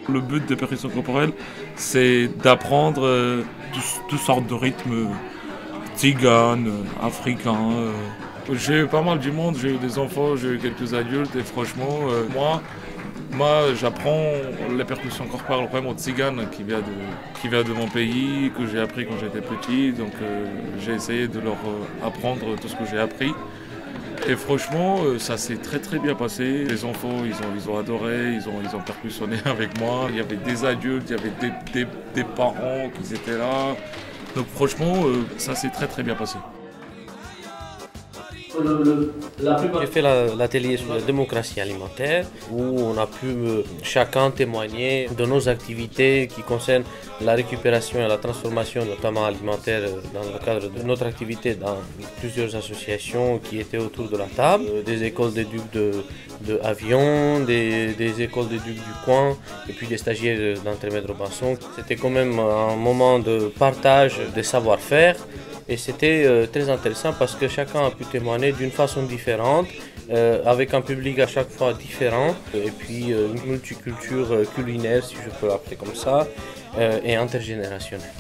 Le but de percussion corporelle, c'est d'apprendre toutes sortes de rythmes tziganes, africains. J'ai eu pas mal du monde, j'ai eu des enfants, j'ai eu quelques adultes et franchement, moi j'apprends les percussions corporelles vraiment tzigane qui vient de mon pays, que j'ai appris quand j'étais petit. Donc j'ai essayé de leur apprendre tout ce que j'ai appris. Et franchement, ça s'est très très bien passé. Les enfants, ils ont adoré, ils ont percussionné avec moi. Il y avait des adultes, il y avait des parents qui étaient là. Donc franchement, ça s'est très très bien passé. J'ai fait l'atelier sur la démocratie alimentaire où on a pu chacun témoigner de nos activités qui concernent la récupération et la transformation notamment alimentaire dans le cadre de notre activité dans plusieurs associations qui étaient autour de la table, des écoles d'éduc de Avion, des écoles d'éduc du coin et puis des stagiaires d'Entremaître Robinson. C'était quand même un moment de partage des savoir-faire. Et c'était très intéressant parce que chacun a pu témoigner d'une façon différente, avec un public à chaque fois différent, et puis une multiculture culinaire, si je peux l'appeler comme ça, et intergénérationnelle.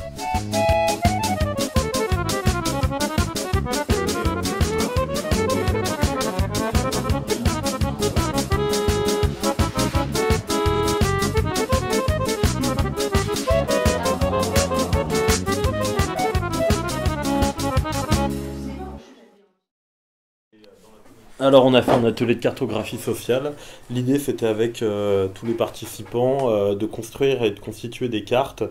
Alors on a fait un atelier de cartographie sociale. L'idée c'était avec tous les participants de construire et de constituer des cartes,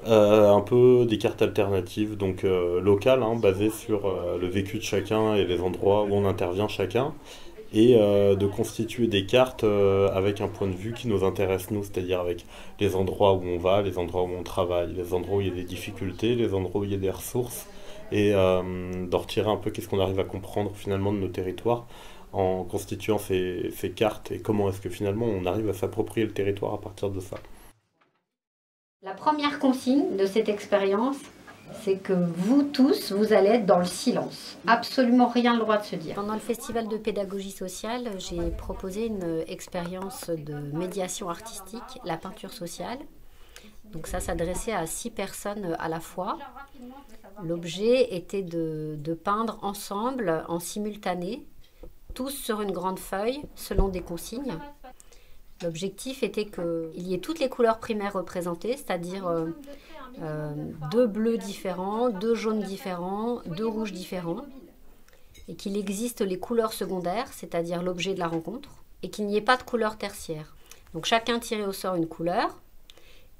un peu des cartes alternatives, donc locales, basées sur le vécu de chacun et les endroits où on intervient chacun, et de constituer des cartes avec un point de vue qui nous intéresse nous, c'est-à-dire avec les endroits où on va, les endroits où on travaille, les endroits où il y a des difficultés, les endroits où il y a des ressources, et d'en retirer un peu qu'est-ce qu'on arrive à comprendre finalement de nos territoires en constituant ces cartes et comment est-ce que finalement on arrive à s'approprier le territoire à partir de ça. La première consigne de cette expérience, c'est que vous tous, vous allez être dans le silence. Absolument rien le droit de se dire. Pendant le festival de pédagogie sociale, j'ai proposé une expérience de médiation artistique, la peinture sociale. Donc ça s'adressait à 6 personnes à la fois. L'objet était de peindre ensemble, en simultané, tous sur une grande feuille, selon des consignes. L'objectif était qu'il y ait toutes les couleurs primaires représentées, c'est-à-dire 2 bleus différents, 2 jaunes différents, 2 rouges différents, et qu'il existe les couleurs secondaires, c'est-à-dire l'objet de la rencontre, et qu'il n'y ait pas de couleur tertiaire. Donc chacun tirait au sort une couleur,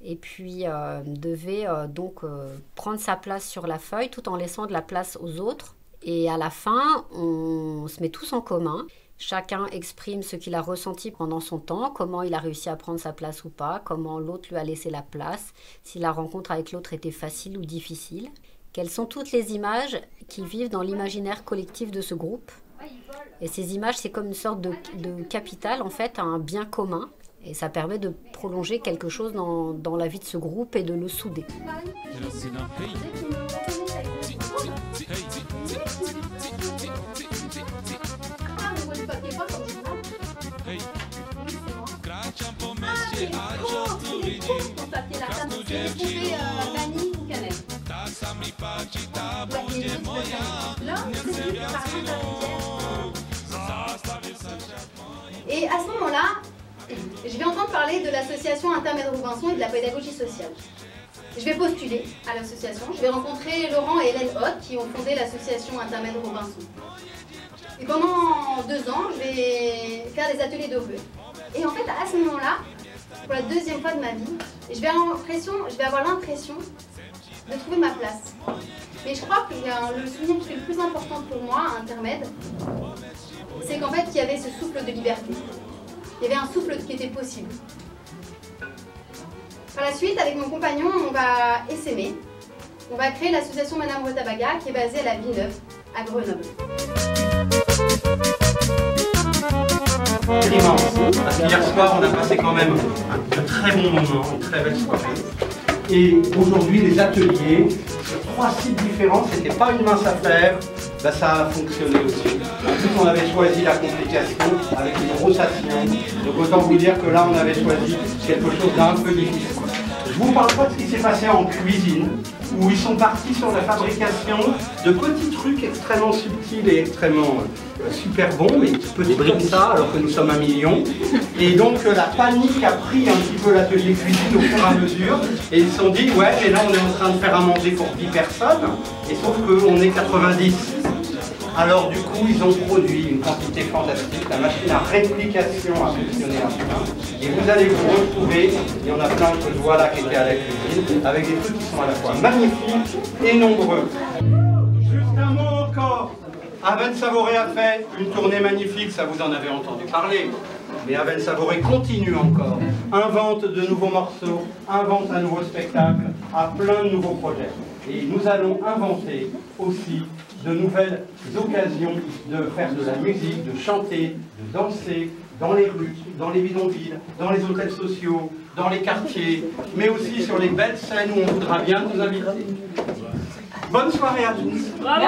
et puis devait donc prendre sa place sur la feuille tout en laissant de la place aux autres. Et à la fin, on se met tous en commun. Chacun exprime ce qu'il a ressenti pendant son temps, comment il a réussi à prendre sa place ou pas, comment l'autre lui a laissé la place, si la rencontre avec l'autre était facile ou difficile. Quelles sont toutes les images qui vivent dans l'imaginaire collectif de ce groupe. Et ces images, c'est comme une sorte de capital, en fait, à un bien commun. Et ça permet de prolonger quelque chose dans la vie de ce groupe et de le souder. Et à ce moment-là, je vais entendre parler de l'association Intermède Robinson et de la pédagogie sociale. Je vais postuler à l'association. Je vais rencontrer Laurent et Hélène Hoth qui ont fondé l'association Intermède Robinson. Et pendant 2 ans, je vais faire des ateliers de vœux. Et en fait, à ce moment-là, pour la 2e fois de ma vie, je vais avoir l'impression de trouver ma place. Mais je crois que le souvenir qui est le plus important pour moi à Intermède, c'est qu'en fait, il y avait ce souffle de liberté. Il y avait un souffle qui était possible. Par la suite, avec mon compagnon, on va essaimer. On va créer l'association Madame Retabaga qui est basée à la Villeneuve, à Grenoble. Immense, parce qu'hier soir on a passé quand même un très bon moment, une très belle soirée. Et aujourd'hui les ateliers sur 3 sites différents, c'était pas une mince affaire. ben, ça a fonctionné aussi. En plus, on avait choisi la complication avec une rotation. Donc autant vous dire que là, on avait choisi quelque chose d'un peu difficile. Je vous parle pas de ce qui s'est passé en cuisine, où ils sont partis sur la fabrication de petits trucs extrêmement subtils et extrêmement super bons, mais petits comme ça, alors que nous sommes 1 million. Et donc la panique a pris un petit peu l'atelier cuisine au fur et à mesure, et ils se sont dit, ouais, mais là on est en train de faire à manger pour 10 personnes, et sauf qu'on est 90. Alors du coup, ils ont produit une quantité fantastique, la machine à réplication a fonctionné à plein, et vous allez vous retrouver, il y en a plein que je vois là qui étaient à la cuisine, avec des trucs qui sont à la fois magnifiques et nombreux. Juste un mot encore, Aven Savouré a fait une tournée magnifique, ça vous en avez entendu parler, mais Aven Savouré continue encore, invente de nouveaux morceaux, invente un nouveau spectacle, a plein de nouveaux projets. Et nous allons inventer aussi de nouvelles occasions de faire de la musique, de chanter, de danser dans les rues, dans les bidonvilles, dans les hôtels sociaux, dans les quartiers, mais aussi sur les belles scènes où on voudra bien nous inviter. Bonne soirée à tous. Bravo.